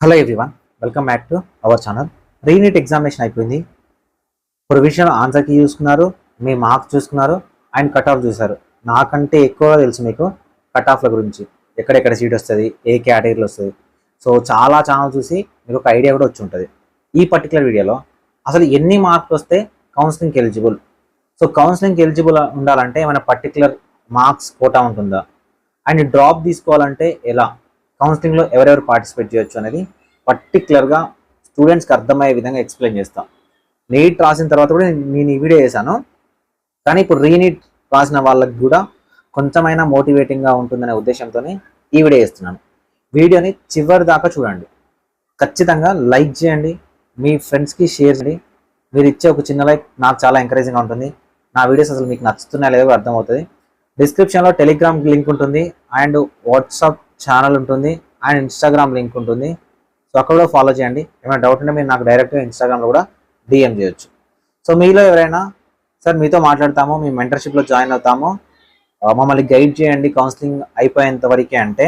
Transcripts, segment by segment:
Hello everyone, welcome back to our channel. Re-NEET examination అయిపోయింది. Provisional answer key చూసుకున్నారు, మీ marks చూసుకున్నారు and cut off చూసారు. నాకంటే ఎక్కువగా తెలుసు మీకు కట్ ఆఫ్ల గురించి, ఎక్కడెక్కడ సీట్ వస్తుంది, ఏ కేటగిరీలో వస్తుంది. సో చాలా ఛానల్ చూసి మీకు ఒక ఐడియా కూడా వచ్చి ఉంటుంది. ఈ పర్టికులర్ వీడియోలో అసలు ఎన్ని మార్క్స్ వస్తే కౌన్సిలింగ్కి ఎలిజిబుల్, సో కౌన్సిలింగ్కి ఎలిజిబుల్ ఉండాలంటే ఏమైనా పర్టికులర్ మార్క్స్ కోటా ఉంటుందా, అండ్ డ్రాప్ తీసుకోవాలంటే ఎలా, కౌన్సిలింగ్లో ఎవరెవరు పార్టిసిపేట్ చేయొచ్చు అనేది పర్టికులర్గా స్టూడెంట్స్కి అర్థమయ్యే విధంగా ఎక్స్ప్లెయిన్ చేస్తాం. నీట్ రాసిన తర్వాత కూడా నేను ఈ వీడియో చేశాను, కానీ ఇప్పుడు రీనీట్ రాసిన వాళ్ళకి కూడా కొంచెమైనా మోటివేటింగ్గా ఉంటుందనే ఉద్దేశంతో ఈ వీడియో చేస్తున్నాను. వీడియోని చివరి దాకా చూడండి, ఖచ్చితంగా లైక్ చేయండి, మీ ఫ్రెండ్స్కి షేర్ చేయండి. మీరు ఇచ్చే ఒక చిన్న లైక్ నాకు చాలా ఎంకరేజింగ్గా ఉంటుంది. నా వీడియోస్ అసలు మీకు నచ్చుతున్నాయో లేదో అర్థమవుతుంది. డిస్క్రిప్షన్లో టెలిగ్రామ్ లింక్ ఉంటుంది, అండ్ వాట్సాప్ ఛానల్ ఉంటుంది, అండ్ ఇన్స్టాగ్రామ్ లింక్ ఉంటుంది. సో అక్కడ కూడా ఫాలో చేయండి. ఏమైనా డౌట్ ఉంటే మీరు నాకు డైరెక్ట్గా ఇన్స్టాగ్రామ్లో కూడా డిఎం చేయొచ్చు. సో మీలో ఎవరైనా సార్ మీతో మాట్లాడతాము, మీ మెంటర్షిప్లో జాయిన్ అవుతాము, మమ్మల్ని గైడ్ చేయండి కౌన్సిలింగ్ అయిపోయేంత వరకే అంటే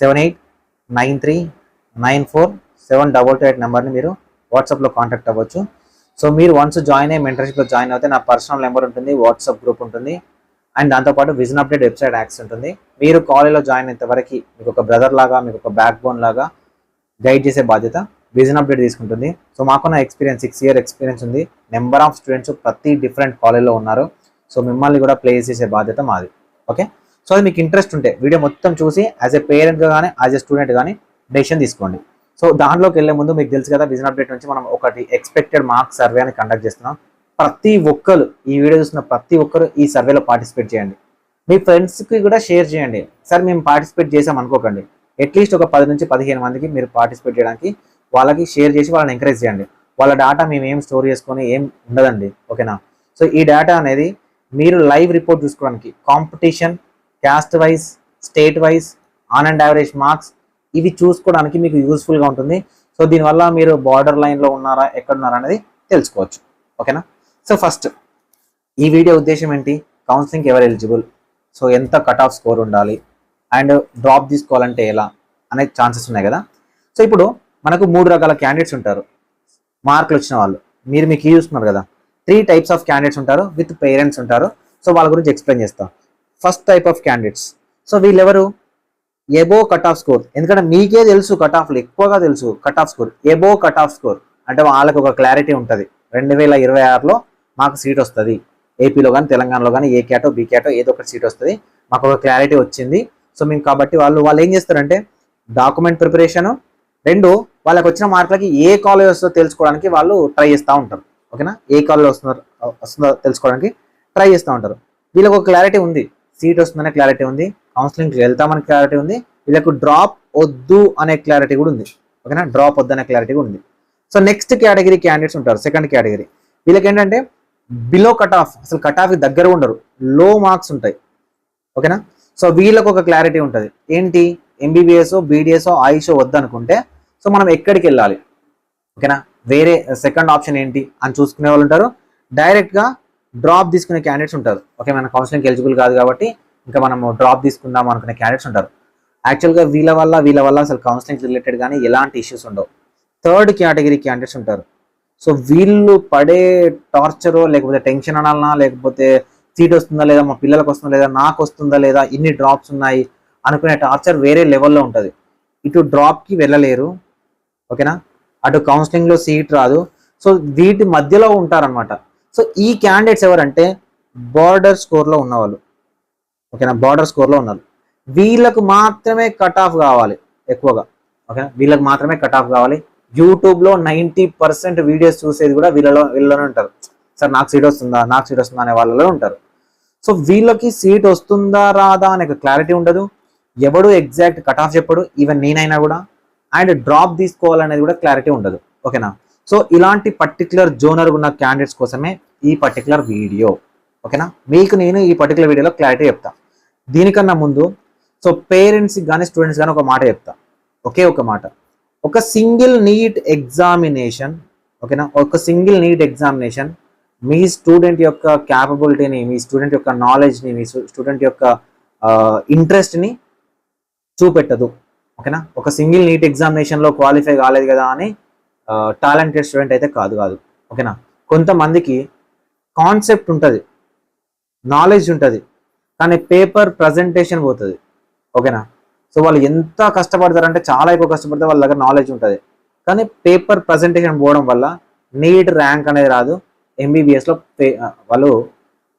7893947228 నెంబర్ని మీరు వాట్సాప్లో కాంటాక్ట్ అవ్వచ్చు. సో మీరు వన్స్ జాయిన్ అయ్యి మెంటర్షిప్లో జాయిన్ అవుతే నా పర్సనల్ నెంబర్ ఉంటుంది, వాట్సాప్ గ్రూప్ ఉంటుంది, అండ్ దాంతోపాటు విజన్ అప్డేట్ వెబ్సైట్ యాక్సెస్ ఉంటుంది. మీరు కాలేజ్లో జాయిన్ అయ్యేంత వరకు మీకు ఒక బ్రదర్ లాగా, మీకు ఒక బ్యాక్ బోన్ లాగా గైడ్ చేసే బాధ్యత విజన్ అప్డేట్ తీసుకుంటుంది. సో మాకున్న ఎక్స్పీరియన్స్ 6 years ఎక్స్పీరియన్స్ ఉంది. నెంబర్ ఆఫ్ స్టూడెంట్స్ ప్రతి డిఫరెంట్ కాలేజ్లో ఉన్నారు. సో మిమ్మల్ని కూడా ప్లేస్ చేసే బాధ్యత మాది. ఓకే, సో అది మీకు ఇంట్రెస్ట్ ఉంటే వీడియో మొత్తం చూసి యాజ్ ఎ పేరెంట్గా కానీ యాజ్ ఎ స్టూడెంట్ కానీ డెసిషన్ తీసుకోండి. సో దాంట్లోకి వెళ్ళే ముందు మీకు తెలుసు కదా, విజన్ అప్డేట్ నుంచి మనం ఒకటి ఎక్స్పెక్టెడ్ మార్క్స్ సర్వే అని కండక్ట్ చేస్తున్నాం. ప్రతి ఒక్కరు ఈ వీడియో చూసిన ప్రతి ఒక్కరు ఈ సర్వేలో పార్టిసిపేట్ చేయండి. మీ ఫ్రెండ్స్కి కూడా షేర్ చేయండి. సార్ మేము పార్టిసిపేట్ చేసాం అనుకోకండి, అట్లీస్ట్ ఒక 10 నుంచి 15 మందికి మీరు పార్టిసిపేట్ చేయడానికి వాళ్ళకి షేర్ చేసి వాళ్ళని ఎంకరేజ్ చేయండి. వాళ్ళ డేటా మేము ఏం స్టోర్ చేసుకొని ఏం ఉండదండి, ఓకేనా. సో ఈ డేటా అనేది మీరు లైవ్ రిపోర్ట్ చూసుకోవడానికి, competition, caste wise, state wise, on and average marks ఇవి చూసుకోవడానికి మీకు యూస్ఫుల్గా ఉంటుంది. సో దీనివల్ల మీరు బార్డర్ లైన్లో ఉన్నారా, ఎక్కడున్నారా అనేది తెలుసుకోవచ్చు, ఓకేనా. సో ఫస్ట్ ఈ వీడియో ఉద్దేశం ఏంటి, కౌన్సిలింగ్కి ఎవరు ఎలిజిబుల్, సో ఎంత కట్ ఆఫ్ స్కోర్ ఉండాలి, అండ్ డ్రాప్ తీసుకోవాలంటే ఎలా అనే ఛాన్సెస్ ఉన్నాయి కదా. సో ఇప్పుడు మనకు 3 రకాల క్యాండిడేట్స్ ఉంటారు, మార్కులు వచ్చిన వాళ్ళు. మీరు మీకు చూస్తున్నారు కదా, 3 types ఆఫ్ క్యాండిడేట్స్ ఉంటారు, విత్ పేరెంట్స్ ఉంటారు. సో వాళ్ళ గురించి ఎక్స్ప్లెయిన్ చేస్తాం. First type of candidates, so వీళ్ళెవరు, ఎబో కట్ ఆఫ్ స్కోర్. ఎందుకంటే మీకే తెలుసు కట్ ఆఫ్లు ఎక్కువగా తెలుసు, cut off score, above cut off score అంటే వాళ్ళకి ఒక క్లారిటీ ఉంటుంది. 2026లో మాకు సీట్ వస్తుంది, ఏపీలో కానీ తెలంగాణలో కానీ ఏ క్యాటో బి క్యాటో ఏదో ఒకటి సీట్ వస్తుంది, మాకు ఒక క్లారిటీ వచ్చింది. సో మేము కాబట్టి వాళ్ళు ఏం చేస్తారంటే డాక్యుమెంట్ ప్రిపరేషను, 2 వాళ్ళకి వచ్చిన మార్కులకి ఏ కాలేజ్ వస్తుందో తెలుసుకోవడానికి వాళ్ళు ట్రై చేస్తూ ఉంటారు, ఓకేనా. ఏ కాలేజ్ వస్తుందో తెలుసుకోవడానికి ట్రై చేస్తూ ఉంటారు. వీళ్ళకి ఒక క్లారిటీ ఉంది, సీట్ వస్తుందనే క్లారిటీ ఉంది, కౌన్సిలింగ్కి వెళ్తామనే క్లారిటీ ఉంది, వీళ్ళకు డ్రాప్ వద్దు అనే క్లారిటీ కూడా ఉంది, ఓకేనా. డ్రాప్ వద్దు అనే క్లారిటీ కూడా ఉంది. సో నెక్స్ట్ కేటగిరీ క్యాండిడేట్స్ ఉంటారు, సెకండ్ కేటగిరీ. వీళ్ళకి ఏంటంటే బిలో కట్ ఆఫ్, అసలు కట్ ఆఫ్కి దగ్గర ఉండరు, లో మార్క్స్ ఉంటాయి, ఓకేనా. సో వీళ్ళకు ఒక క్లారిటీ ఉంటుంది, ఏంటి ఎంబీబీఎస్, బీడీఎస్, ఆయుష్ వద్దనుకుంటే సో మనం ఎక్కడికి వెళ్ళాలి, ఓకేనా. వేరే సెకండ్ ఆప్షన్ ఏంటి అని చూసుకునే వాళ్ళు ఉంటారు. డైరెక్ట్గా డ్రాప్ తీసుకునే క్యాండిడేట్స్ ఉంటారు. ఓకే, మన కౌన్సిలింగ్కి ఎలిజిబుల్ కాదు కాబట్టి ఇంకా మనము డ్రాప్ తీసుకుందాం అనుకునే క్యాండిడేట్స్ ఉంటారు. యాక్చువల్గా వీళ్ళ వల్ల అసలు కౌన్సిలింగ్ రిలేటెడ్ కానీ ఎలాంటి ఇష్యూస్ ఉండవు. థర్డ్ కేటగిరీ క్యాండిడేట్స్ ఉంటారు. సో వీళ్ళు పడే టార్చరో లేకపోతే టెన్షన్ అనాలనా, లేకపోతే సీట్ వస్తుందా లేదా, మా పిల్లలకు వస్తుందా లేదా, నాకు వస్తుందా లేదా, ఇన్ని డ్రాప్స్ ఉన్నాయి అనుకునే టార్చర్ వేరే లెవెల్లో ఉంటుంది. ఇటు డ్రాప్కి వెళ్ళలేరు, ఓకేనా, అటు కౌన్సిలింగ్లో సీట్ రాదు. సో వీటి మధ్యలో ఉంటారనమాట. సో ఈ క్యాండిడేట్స్ ఎవరంటే బార్డర్ స్కోర్లో ఉన్నవాళ్ళు, ఓకేనా, బార్డర్ స్కోర్లో ఉన్నారు. వీళ్ళకు మాత్రమే కట్ ఆఫ్ కావాలి ఎక్కువగా, ఓకేనా, వీళ్ళకి మాత్రమే కట్ ఆఫ్ కావాలి. యూట్యూబ్లో 90% వీడియోస్ చూసేది కూడా వీళ్ళలోనే ఉంటారు. సార్ నాకు సీట్ వస్తుందా అనే వాళ్ళలో ఉంటారు. సో వీళ్ళకి సీట్ వస్తుందా రాదా అనే క్లారిటీ ఉండదు, ఎవడు ఎగ్జాక్ట్ కట్ ఆఫ్ చెప్పడు, ఈవెన్ నేనైనా కూడా. అండ్ డ్రాప్ తీసుకోవాలనేది కూడా క్లారిటీ ఉండదు, ఓకేనా. సో ఇలాంటి పర్టికులర్ జోనర్ ఉన్న క్యాండిడేట్స్ కోసమే ఈ పర్టికులర్ వీడియో, ఓకేనా. మీకు నేను ఈ పర్టికులర్ వీడియోలో క్లారిటీ చెప్తా. దీనికన్నా ముందు సో పేరెంట్స్కి కానీ స్టూడెంట్స్ కానీ ఒక మాట చెప్తా, ఒకే ఒక మాట. ఒక సింగిల్ నీట్ ఎగ్జామినేషన్, ఓకేనా, ఒక సింగిల్ నీట్ ఎగ్జామినేషన్ మీ స్టూడెంట్ యొక్క క్యాపబిలిటీని, మీ స్టూడెంట్ యొక్క నాలెడ్జ్ని, మీ స్టూడెంట్ యొక్క ఇంట్రెస్ట్ని చూపెట్టదు, ఓకేనా. ఒక సింగిల్ నీట్ ఎగ్జామినేషన్లో క్వాలిఫై కాలేదు కదా అని టాలెంటెడ్ స్టూడెంట్ అయితే కాదు. ఓకేనా. కొంతమందికి కాన్సెప్ట్ ఉంటుంది, నాలెడ్జ్ ఉంటుంది, కానీ పేపర్ ప్రజెంటేషన్ పోతుంది. ఓకేనా. సో వాళ్ళు ఎంత కష్టపడతారంటే చాలా ఎక్కువ కష్టపడతారు, వాళ్ళ దగ్గర నాలెడ్జ్ ఉంటుంది, కానీ పేపర్ ప్రజెంటేషన్ పోవడం వల్ల నీట్ ర్యాంక్ అనేది రాదు, ఎంబీబీఎస్లో వాళ్ళు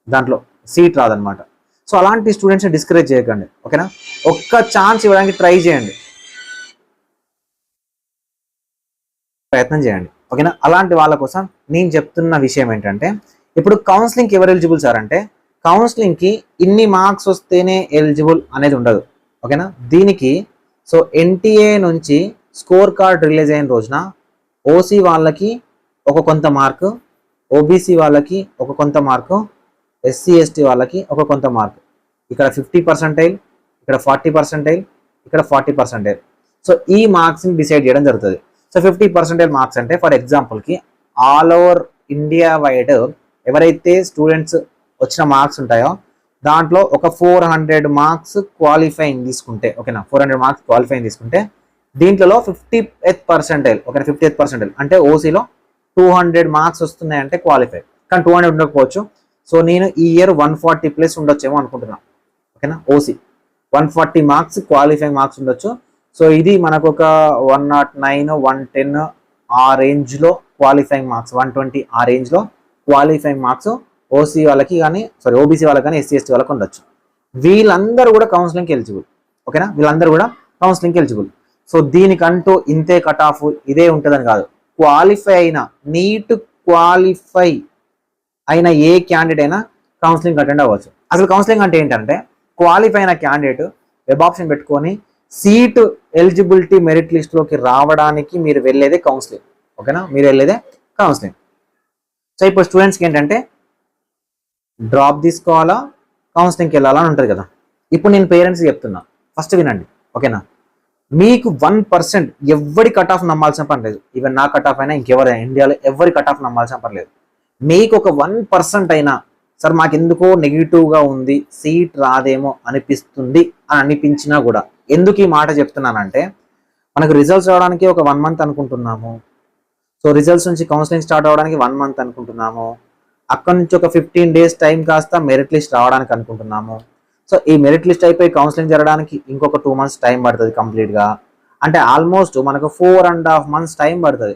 దాంట్లో సీట్ రాదనమాట. సో అలాంటి స్టూడెంట్స్ని డిస్కరేజ్ చేయకండి. ఓకేనా. ఒక్క ఛాన్స్ ఇవ్వడానికి ట్రై చేయండి, ప్రయత్నం చేయండి. ఓకేనా. అలాంటి వాళ్ళ కోసం నేను చెప్తున్న విషయం ఏంటంటే, ఇప్పుడు కౌన్సిలింగ్కి ఎవరు ఎలిజిబుల్ సార్ అంటే, కౌన్సిలింగ్కి ఇన్ని మార్క్స్ వస్తేనే ఎలిజిబుల్ అనేది ఉండదు. ఓకేనా. దీనికి సో ఎన్టీఏ నుంచి స్కోర్ కార్డ్ రిలీజ్ అయిన రోజున ఓసీ వాళ్ళకి ఒక కొంత మార్కు, ఓబీసీ వాళ్ళకి ఒక కొంత మార్కు, ఎస్సీ ఎస్టీ వాళ్ళకి ఒక కొంత మార్కు, ఇక్కడ 50%, ఇక్కడ 40%, ఇక్కడ 40%. సో ఈ మార్క్స్ని డిసైడ్ చేయడం జరుగుతుంది. సో 50% మార్క్స్ అంటే ఫర్ ఎగ్జాంపుల్కి ఆల్ ఓవర్ ఇండియా వైడ్ ఎవరైతే స్టూడెంట్స్ వచ్చిన మార్క్స్ ఉంటాయో దాంట్లో ఒక 400 మార్క్స్ క్వాలిఫైయింగ్ తీసుకుంటే, ఓకేనా, 400 మార్క్స్ క్వాలిఫైయింగ్ తీసుకుంటే దీంట్లో 50th పర్సెంటైల్, ఓకేనా, 50th పర్సెంటైల్ అంటే ఓసీలో 200 మార్క్స్ వస్తున్నాయంటే క్వాలిఫై, కానీ 200 ఉండకపోవచ్చు. సో నేను ఈ ఇయర్ 140+ ఉండొచ్చేమో అనుకుంటున్నాను. ఓకేనా. ఓసీ 140 మార్క్స్ క్వాలిఫైయింగ్ మార్క్స్ ఉండొచ్చు. సో ఇది మనకు ఒక 109, 110 ఆ రేంజ్లో క్వాలిఫైయింగ్ మార్క్స్, 120 ఆ రేంజ్లో క్వాలిఫైయింగ్ మార్క్స్ ఓసీ వాళ్ళకి కానీ ఓబీసీ వాళ్ళకి కానీ ఎస్సీ ఎస్టీ వాళ్ళకి ఉండొచ్చు. వీళ్ళందరూ కూడా కౌన్సిలింగ్కి ఎలిజిబుల్. ఓకేనా. వీళ్ళందరూ కూడా కౌన్సిలింగ్కి ఎలిజిబుల్. సో దీనికంటూ ఇంతే కట్ ఆఫ్ ఇదే ఉంటుందని కాదు. క్వాలిఫై అయిన, నీట్ క్వాలిఫై అయిన ఏ క్యాండిడేట్ అయినా కౌన్సిలింగ్ అటెండ్ అవ్వచ్చు. అసలు కౌన్సిలింగ్ అంటే ఏంటంటే, క్వాలిఫై అయిన క్యాండిడేట్ వెబ్ ఆప్షన్ పెట్టుకొని సీటు ఎలిజిబిలిటీ మెరిట్ లిస్ట్లోకి రావడానికి మీరు వెళ్ళేదే కౌన్సిలింగ్. ఓకేనా. మీరు వెళ్ళేదే కౌన్సిలింగ్. సో ఇప్పుడు స్టూడెంట్స్కి ఏంటంటే డ్రాప్ తీసుకోవాలా, కౌన్సిలింగ్కి వెళ్ళాలా అని ఉంటుంది కదా. ఇప్పుడు నేను పేరెంట్స్కి చెప్తున్నా, ఫస్ట్ వినండి. ఓకేనా. మీకు 1% ఎవరి కట్ ఆఫ్ నమ్మాల్సిన పని లేదు. ఈవెన్ నా కట్ ఆఫ్ అయినా ఇంకెవరైనా ఇండియాలో ఎవరి కట్ ఆఫ్ నమ్మాల్సిన పని లేదు. మీకు ఒక 1% అయినా సార్ మాకు ఎందుకో నెగిటివ్గా ఉంది, సీట్ రాదేమో అనిపిస్తుంది అని అనిపించినా కూడా, ఎందుకు ఈ మాట చెప్తున్నానంటే, మనకు రిజల్ట్స్ రావడానికి ఒక 1 month అనుకుంటున్నాము. సో రిజల్ట్స్ నుంచి కౌన్సిలింగ్ స్టార్ట్ అవ్వడానికి 1 month అనుకుంటున్నాము. అక్కడ నుంచి ఒక 15 days టైం కాస్త మెరిట్ లిస్ట్ రావడానికి అనుకుంటున్నాము. సో ఈ మెరిట్ లిస్ట్ అయిపోయి కౌన్సిలింగ్ జరగడానికి ఇంకొక 2 months టైం పడుతుంది కంప్లీట్గా. అంటే ఆల్మోస్ట్ మనకు 4.5 months టైం పడుతుంది.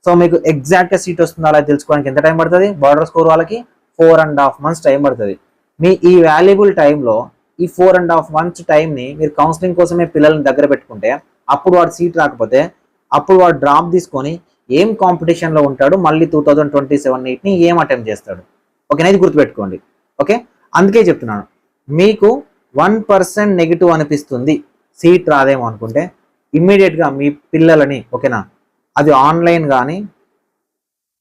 సో మీకు ఎగ్జాక్ట్గా సీట్ వస్తుందా అలా తెలుసుకోవడానికి ఎంత టైం పడుతుంది? బార్డర్ స్కోర్ వాళ్ళకి 4.5 months టైం పడుతుంది. మీ ఈ వాల్యుబుల్ టైంలో ఈ 4.5 months టైంని మీరు కౌన్సిలింగ్ కోసమే పిల్లల్ని దగ్గర పెట్టుకుంటే, అప్పుడు వాడు సీట్ రాకపోతే అప్పుడు వాడు డ్రాప్ తీసుకొని ఏం కాంపిటీషన్లో ఉంటాడు, మళ్ళీ 2027 నీట్ని ఏం అటెంప్ట్ చేస్తాడు. ఓకేనా. ఇది గుర్తుపెట్టుకోండి. ఓకే. అందుకే చెప్తున్నాను, మీకు 1% నెగిటివ్ అనిపిస్తుంది, సీట్ రాదేమో అనుకుంటే ఇమ్మీడియట్గా మీ పిల్లలని, ఓకేనా, అది ఆన్లైన్ కానీ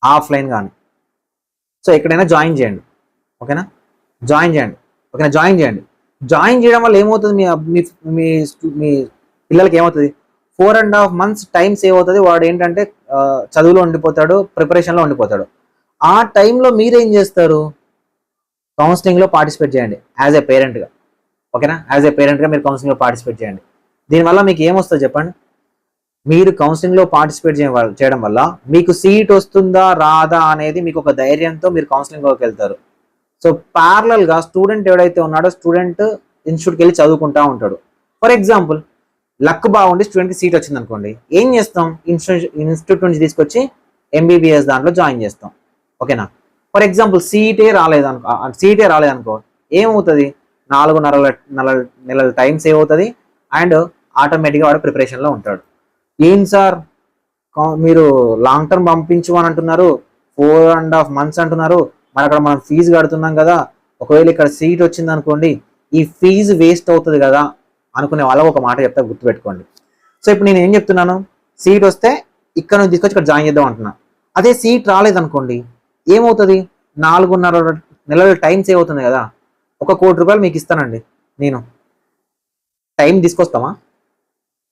ఆఫ్లైన్ కానీ, సో ఎక్కడైనా జాయిన్ చేయండి. ఓకేనా. జాయిన్ చేయండి. ఓకేనా. జాయిన్ చేయండి. జాయిన్ చేయడం వల్ల ఏమవుతుంది, మీ పిల్లలకి ఏమవుతుంది, 4.5 months టైం సేవ్ అవుతుంది. వాడు ఏంటంటే చదువులో ఉండిపోతాడు, ప్రిపరేషన్లో ఉండిపోతాడు. ఆ టైంలో మీరేం చేస్తారు, కౌన్సిలింగ్లో పార్టిసిపేట్ చేయండి యాజ్ ఏ పేరెంట్గా. ఓకేనా. యాజ్ ఏ పేరెంట్గా మీరు కౌన్సిలింగ్లో పార్టిసిపేట్ చేయండి. దీనివల్ల మీకు ఏమొస్తుంది చెప్పండి, మీరు కౌన్సిలింగ్లో పార్టిసిపేట్ చేయడం వల్ల మీకు సీట్ వస్తుందా రాదా అనేది మీకు ఒక ధైర్యంతో మీరు కౌన్సిలింగ్లోకి వెళ్తారు. సో ప్యారలల్గా స్టూడెంట్ ఎవడైతే ఉన్నాడో స్టూడెంట్ ఇన్స్టిట్యూట్కి వెళ్ళి చదువుకుంటా ఉంటాడు. ఫర్ ఎగ్జాంపుల్ లక్ బాగుండి స్టూడెంట్కి సీట్ వచ్చింది అనుకోండి, ఏం చేస్తాం, ఇన్స్టిట్యూట్ నుంచి తీసుకొచ్చి ఎంబీబీఎస్ దాంట్లో జాయిన్ చేస్తాం. ఓకేనా. ఫర్ ఎగ్జాంపుల్ సీటే రాలేదనుకో ఏమవుతుంది, 4.5 నెలల టైం సేవ్ అవుతుంది అండ్ ఆటోమేటిక్గా వాడు ప్రిపరేషన్లో ఉంటాడు. ఏం సార్ మీరు లాంగ్ టర్మ్ పంపించు అని అంటున్నారు, 4.5 months అంటున్నారు, మరి అక్కడ మనం ఫీజు కడుతున్నాం కదా, ఒకవేళ ఇక్కడ సీట్ వచ్చింది అనుకోండి ఈ ఫీజు వేస్ట్ అవుతుంది కదా అనుకునే వాళ్ళకి ఒక మాట చెప్తా, గుర్తుపెట్టుకోండి. సో ఇప్పుడు నేను ఏం చెప్తున్నాను, సీట్ వస్తే ఇక్కడ నుంచి తీసుకొచ్చి ఇక్కడ జాయిన్ చేద్దాం అంటున్నా. అదే సీట్ రాలేదనుకోండి ఏమవుతుంది, 4.5 నెలల టైం సేవ్ అవుతుంది కదా. 1 కోటి రూపాయలు మీకు ఇస్తానండి నేను. టైం తీసుకొస్తామా?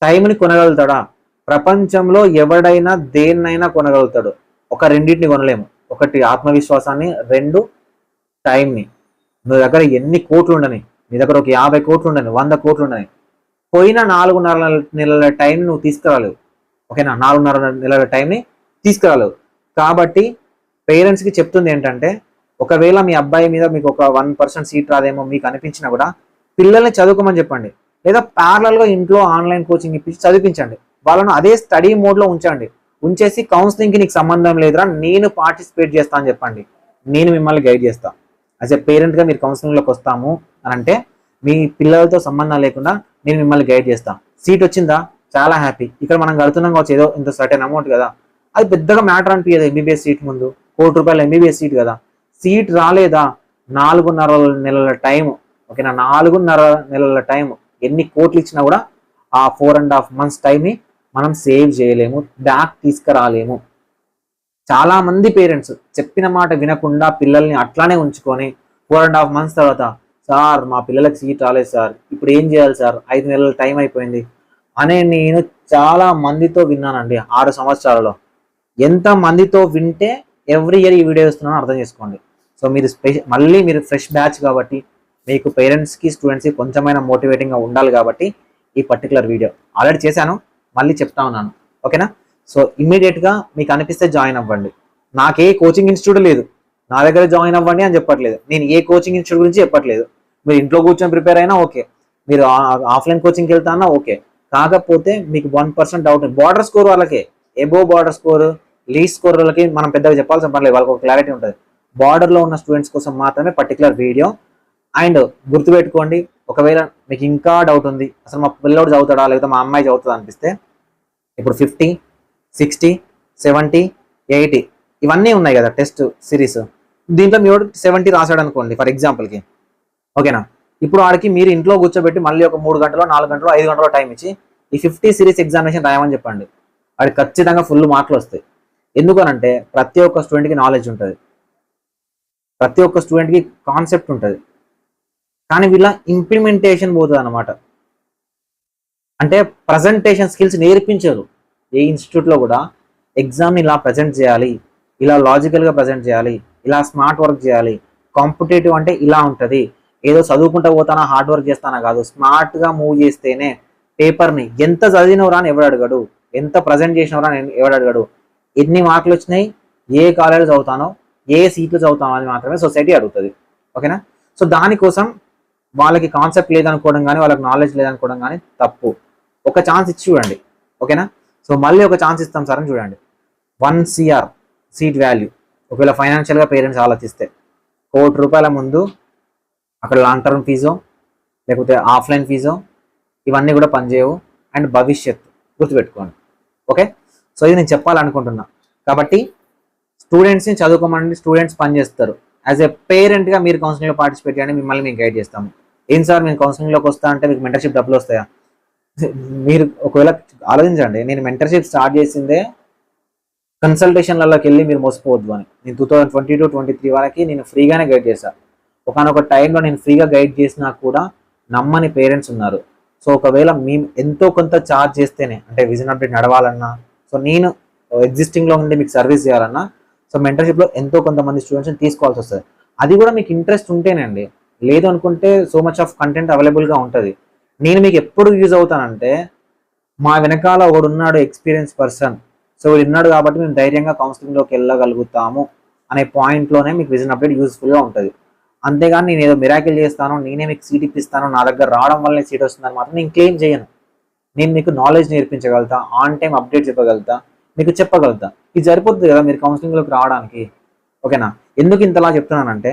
టైంని కొనగలుగుతాడా? ప్రపంచంలో ఎవడైనా దేన్నైనా కొనగలుగుతాడు, ఒక రెండింటిని కొనలేము. ఒకటి ఆత్మవిశ్వాసాన్ని, 2 టైంని. మీ దగ్గర ఎన్ని కోట్లు ఉండని, మీ దగ్గర ఒక 50 కోట్లు ఉండని, 100 కోట్లు ఉండని, పోయిన 4.5 నెలల టైం నువ్వు తీసుకురాలేవు. ఓకేనా, 4.5 నెలల టైంని తీసుకురాలేవు. కాబట్టి పేరెంట్స్కి చెప్తుంది ఏంటంటే, ఒకవేళ మీ అబ్బాయి మీద మీకు ఒక 1% సీట్ రాదేమో మీకు అనిపించినా కూడా పిల్లల్ని చదువుకోమని చెప్పండి, లేదా ప్యారలల్గా ఇంట్లో ఆన్లైన్ కోచింగ్ ఇప్పించి చదివించండి. వాళ్ళను అదే స్టడీ మోడ్లో ఉంచండి. ఉంచేసి కౌన్సిలింగ్కి నీకు సంబంధం లేదురా, నేను పార్టిసిపేట్ చేస్తా అని చెప్పండి. నేను మిమ్మల్ని గైడ్ చేస్తాను. యాజ్ ఎ పేరెంట్గా మీరు కౌన్సిలింగ్లోకి వస్తాము అని అంటే మీ పిల్లలతో సంబంధం లేకుండా నేను మిమ్మల్ని గైడ్ చేస్తాను. సీట్ వచ్చిందా, చాలా హ్యాపీ. ఇక్కడ మనం కడుతున్నాం కావచ్చు ఏదో ఇంత సర్టెన్ అమౌంట్ కదా, అది పెద్దగా మ్యాటర్ అనిపించదు. ఎంబీబీఎస్ సీట్ ముందు ₹1,00,00,000 ఎంబీబీఎస్ సీట్ కదా. సీట్ రాలేదా, 4.5 నెలల టైం. ఓకేనా, 4.5 నెలల టైం ఎన్ని కోట్లు ఇచ్చినా కూడా ఆ 4.5 months టైంని మనం సేవ్ చేయలేము, బ్యాక్ తీసుకురాలేము. చాలా మంది పేరెంట్స్ చెప్పిన మాట వినకుండా పిల్లల్ని అట్లానే ఉంచుకొని 4.5 months తర్వాత, సార్ మా పిల్లలకి సీట్ రాలేదు సార్, ఇప్పుడు ఏం చేయాలి సార్, 5 నెలల టైం అయిపోయింది అనే నేను చాలా మందితో విన్నానండి 6 సంవత్సరాలలో. ఎంత మందితో వింటే ఎవ్రీ ఇయర్ ఈ వీడియో ఇస్తున్నానో అర్థం చేసుకోండి. సో మీరు మళ్ళీ మీరు ఫ్రెష్ బ్యాచ్ కాబట్టి మీకు పేరెంట్స్కి స్టూడెంట్స్కి కొంచెమైనా మోటివేటింగ్గా ఉండాలి కాబట్టి ఈ పర్టికులర్ వీడియో ఆల్రెడీ చేశాను, మళ్ళీ చెప్తా ఉన్నాను. ఓకేనా, సో ఇమ్మీడియట్గా మీకు అనిపిస్తే జాయిన్ అవ్వండి. నాకే కోచింగ్ ఇన్స్టిట్యూట్ లేదు, నా దగ్గర జాయిన్ అవ్వండి అని చెప్పట్లేదు. నేను ఏ కోచింగ్ ఇన్స్టిట్యూట్ గురించి చెప్పట్లేదు. మీరు ఇంట్లో కూర్చొని ప్రిపేర్ అయినా ఓకే, మీరు ఆఫ్లైన్ కోచింగ్కి వెళ్తా అన్నా ఓకే. కాకపోతే మీకు 1% డౌట్, బార్డర్ స్కోర్ వాళ్ళకే, above border score, least score వాళ్ళకి మనం పెద్దగా చెప్పాల్సిన పర్లేదు, వాళ్ళకి ఒక క్లారిటీ ఉంటుంది. బార్డర్లో ఉన్న స్టూడెంట్స్ కోసం మాత్రమే పర్టికులర్ వీడియో. అండ్ గుర్తుపెట్టుకోండి, ఒకవేళ మీకు ఇంకా డౌట్ ఉంది అసలు మా పిల్లోడు చదువుతాడా లేకపోతే మా అమ్మాయి చదువుతుందా అనిపిస్తే, ఇప్పుడు 50, 60, 70, 80 ఇవన్నీ ఉన్నాయి కదా టెస్ట్ సిరీస్. దీంట్లో మీరు 70 రాశాడు అనుకోండి ఫర్ ఎగ్జాంపుల్కి. ఓకేనా, ఇప్పుడు వాడికి మీరు ఇంట్లో కూర్చోబెట్టి మళ్ళీ ఒక 3 గంటలో 4 గంటలో 5 గంటలో టైం ఇచ్చి ఈ 50 సిరీస్ ఎగ్జామినేషన్ రాయమని చెప్పండి, వాడికి ఖచ్చితంగా ఫుల్ మార్కులు వస్తాయి. ఎందుకనంటే ప్రతి ఒక్క స్టూడెంట్కి నాలెడ్జ్ ఉంటుంది, ప్రతి ఒక్క స్టూడెంట్కి కాన్సెప్ట్ ఉంటుంది, కానీ వీళ్ళ ఇంప్లిమెంటేషన్ పోతుంది అనమాట. అంటే ప్రజెంటేషన్ స్కిల్స్ నేర్పించారు. ఏ ఇన్స్టిట్యూట్లో కూడా ఎగ్జామ్ని ఇలా ప్రజెంట్ చేయాలి, ఇలా లాజికల్గా ప్రజెంట్ చేయాలి, ఇలా స్మార్ట్ వర్క్ చేయాలి. కాంపిటేటివ్ అంటే ఇలా ఉంటుంది, ఏదో చదువుకుంటూ పోతానా హార్డ్ వర్క్ చేస్తానా కాదు, స్మార్ట్గా మూవ్ చేస్తేనే. పేపర్ని ఎంత చదివినవరా అని ఎవడు అడగడు, ఎంత ప్రజెంట్ చేసినవరా అని ఎవడు అడగడు, ఎన్ని మార్కులు వచ్చినాయి, ఏ కాలేజ్ చదువుతానో, ఏ సీట్లు చదువుతానో అని మాత్రమే సొసైటీ అడుగుతుంది. ఓకేనా, సో దానికోసం వాళ్ళకి కాన్సెప్ట్ లేదనుకోవడం కానీ వాళ్ళకి నాలెడ్జ్ లేదనుకోవడం కానీ తప్పు. ఒక ఛాన్స్ ఇచ్చి చూడండి. ఓకేనా, సో మళ్ళీ ఒక ఛాన్స్ ఇస్తాం సార్ అని చూడండి. 1 CR సీట్ వాల్యూ, ఒకవేళ ఫైనాన్షియల్గా పేరెంట్స్ ఆలోచిస్తే ₹1,00,00,000 ముందు అక్కడ లాంగ్ టర్మ్ ఫీజో లేకపోతే ఆఫ్లైన్ ఫీజో ఇవన్నీ కూడా పనిచేయవు. అండ్ భవిష్యత్ గుర్తుపెట్టుకోండి. ఓకే, సో ఇది నేను చెప్పాలనుకుంటున్నా. కాబట్టి స్టూడెంట్స్ని చదువుకోమని స్టూడెంట్స్ పనిచేస్తారు. యాజ్ ఎ పేరెంట్గా మీరు కౌన్సిలింగ్లో పార్టిసిపేట్ చేయండి, మిమ్మల్ని మేము గైడ్ చేస్తాము. ఏం సార్ నేను కౌన్సిలింగ్లోకి వస్తా అంటే మీకు మెంటర్షిప్ డబ్బులు వస్తాయా? మీరు ఒకవేళ ఆలోచించండి, నేను మెంటర్షిప్ స్టార్ట్ చేసిందే కన్సల్టేషన్లలోకి వెళ్ళి మీరు మోసపోవద్దు అని. నేను 2022-23 వరకు నేను ఫ్రీగానే గైడ్ చేశాను. ఒకనొక టైంలో నేను ఫ్రీగా గైడ్ చేసినా కూడా నమ్మని పేరెంట్స్ ఉన్నారు. సో ఒకవేళ మేము ఎంతో కొంత ఛార్జ్ చేస్తేనే, అంటే విజన్ అప్డేట్ నడవాలన్నా, సో నేను ఎగ్జిస్టింగ్లో ఉండి మీకు సర్వీస్ చేయాలన్నా, సో మెంటర్షిప్లో ఎంతో కొంతమంది స్టూడెంట్స్ని తీసుకోవాల్సి వస్తుంది. అది కూడా మీకు ఇంట్రెస్ట్ ఉంటేనండి, లేదు అనుకుంటే సో మచ్ ఆఫ్ కంటెంట్ అవైలబుల్గా ఉంటుంది. నేను మీకు ఎప్పుడు యూజ్ అవుతానంటే, మా వెనకాల ఒకడు ఉన్నాడు ఎక్స్పీరియన్స్ పర్సన్, సో వీడు ఉన్నాడు కాబట్టి మేము ధైర్యంగా కౌన్సిలింగ్లోకి వెళ్ళగలుగుతాము అనే పాయింట్లోనే మీకు విజన్ అప్డేట్ యూజ్ఫుల్గా ఉంటుంది. అంతేగాని నేను ఏదో మిరాకిల్ చేస్తాను, నేనే మీకు సీట్ ఇప్పిస్తాను, నా దగ్గర రావడం వల్లనే సీట్ వస్తుందని మాత్రం నేను క్లెయిమ్ చేయను. నేను మీకు నాలెడ్జ్ నేర్పించగలుగుతా, ఆన్ టైం అప్డేట్ చెప్పగలుగుతా, మీకు చెప్పగలుగుతా. ఇది సరిపోతుంది కదా మీరు కౌన్సిలింగ్లోకి రావడానికి. ఓకేనా, ఎందుకు ఇంతలా చెప్తున్నానంటే,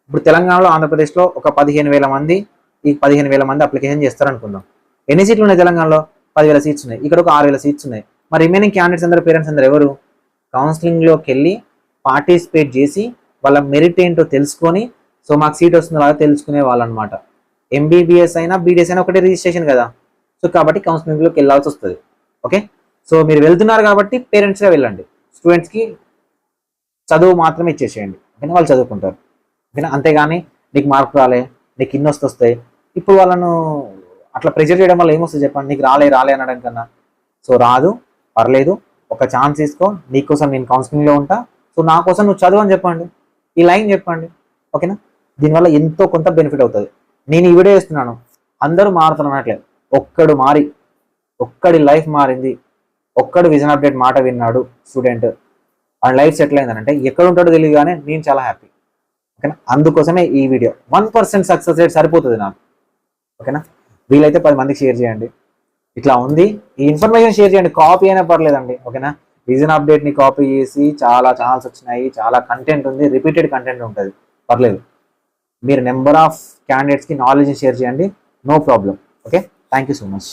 ఇప్పుడు తెలంగాణలో ఆంధ్రప్రదేశ్లో ఒక 15,000 మంది, ఈ 15,000 మంది అప్లికేషన్ చేస్తారనుకుందాం. ఎన్ని సీట్లు ఉన్నాయి తెలంగాణలో? 10,000 సీట్స్ ఉన్నాయి. ఇక్కడ ఒక 6,000 సీట్స్ ఉన్నాయి. మరి రిమైనింగ్ క్యాండిడేట్స్ అందరూ, పేరెంట్స్ అందరూ ఎవరు? కౌన్సిలింగ్లోకి వెళ్ళి పార్టిసిపేట్ చేసి వాళ్ళ మెరిట్ ఏంటో తెలుసుకొని, సో మాకు సీట్ వస్తుందో లాగా తెలుసుకునే వాళ్ళు అనమాట. ఎంబీబీఎస్ అయినా బీడీఎస్ అయినా ఒకటే రిజిస్ట్రేషన్ కదా, సో కాబట్టి కౌన్సిలింగ్లోకి వెళ్ళాల్సి వస్తుంది. ఓకే, సో మీరు వెళ్తున్నారు కాబట్టి పేరెంట్స్గా వెళ్ళండి, స్టూడెంట్స్కి చదువు మాత్రమే ఇచ్చేసేయండి. ఓకేనా, వాళ్ళు చదువుకుంటారు. ఓకేనా, అంతేగాని నీకు మార్క్ రాలే, నీకు ఇన్ని వస్తాయి, ఇప్పుడు వాళ్ళను అట్లా ప్రెజర్ చేయడం వల్ల ఏమొస్తుంది చెప్పండి? నీకు రాలే అనడం కన్నా, సో రాదు పర్లేదు, ఒక ఛాన్స్ తీసుకో, నీకోసం నేను కౌన్సిలింగ్లో ఉంటా, సో నా కోసం నువ్వు చదువు అని చెప్పండి, ఈ లైన్ చెప్పండి. ఓకేనా, దీనివల్ల ఎంతో కొంత బెనిఫిట్ అవుతుంది. నేను ఈ వీడియో చేస్తున్నాను, అందరూ మారుతున్నట్లేదు, ఒక్కడి లైఫ్ మారింది, ఒక్కడు విజన్ అప్డేట్ మాట విన్నాడు స్టూడెంట్, ఆ లైఫ్ సెటిల్ అయిందనంటే ఎక్కడ ఉంటాడో తెలియదు, కానీ నేను చాలా హ్యాపీ. ఓకేనా, అందుకోసమే ఈ వీడియో. 1% సక్సెస్ రేట్ సరిపోతుంది నాకు. ఓకేనా, వీలైతే 10 మందికి షేర్ చేయండి. ఇట్లా ఉంది, ఈ ఇన్ఫర్మేషన్ షేర్ చేయండి, కాపీ అయినా పర్లేదండి. ఓకేనా, విజన్ అప్డేట్ని కాపీ చేసి చాలా ఛానల్స్ వచ్చినాయి, చాలా కంటెంట్ ఉంది, రిపీటెడ్ కంటెంట్ ఉంటుంది, పర్లేదు. మీరు నెంబర్ ఆఫ్ క్యాండిడేట్స్కి నాలెడ్జ్ షేర్ చేయండి, no problem. Okay, thank you so much.